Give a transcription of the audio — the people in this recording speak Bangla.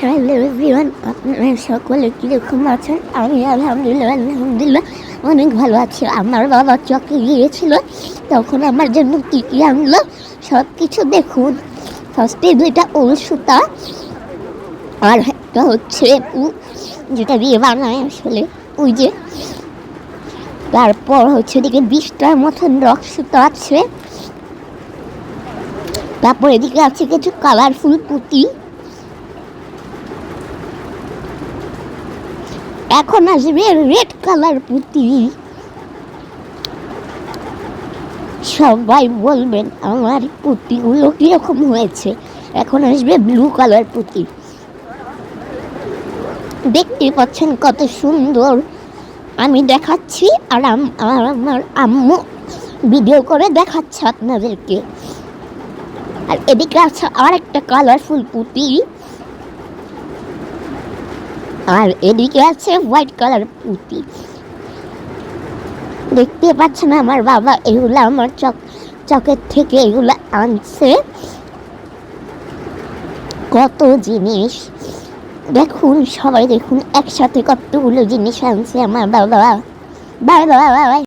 হ্যালো এভরিওয়ান, আপনারা সকলে কীরকম আছেন? আমি আলহামদুলিল্লাহ অনেক ভালো আছি। আমার বাবা চকে গিয়েছিল, তখন আমার জন্য কী কী আনলো সব কিছু দেখুন। ফার্স্টে দুইটা উল সুতা, আর একটা হচ্ছে যেটা দিয়ে বানায় আসলে ওই যে, তারপর হচ্ছে এদিকে 20টার মতন রক সুতা আছে, তারপর এদিকে আছে কিছু কালারফুল পুঁতি। এখন আসবে রেড কালার পুঁতি। সবাই বলবেন আমার পুঁতিগুলো কীরকম হয়েছে। এখন আসবে ব্লু কালার পুঁতি। দেখতে পাচ্ছেন কত সুন্দর আমি দেখাচ্ছি, আর আমার আম্মু ভিডিও করে দেখাচ্ছে আপনাদেরকে। আর এদিকে আছে আর একটা কালারফুল পুঁতি, আর এদিকে আছে হোয়াইট কালার পুঁতি। দেখতে পাচ্ছেন আমার বাবা এগুলো আমার চকের থেকে এগুলো আনছে। কত জিনিস দেখুন, সবাই দেখুন একসাথে কতগুলো জিনিস আনছে আমার বাবা। Bye bye bye.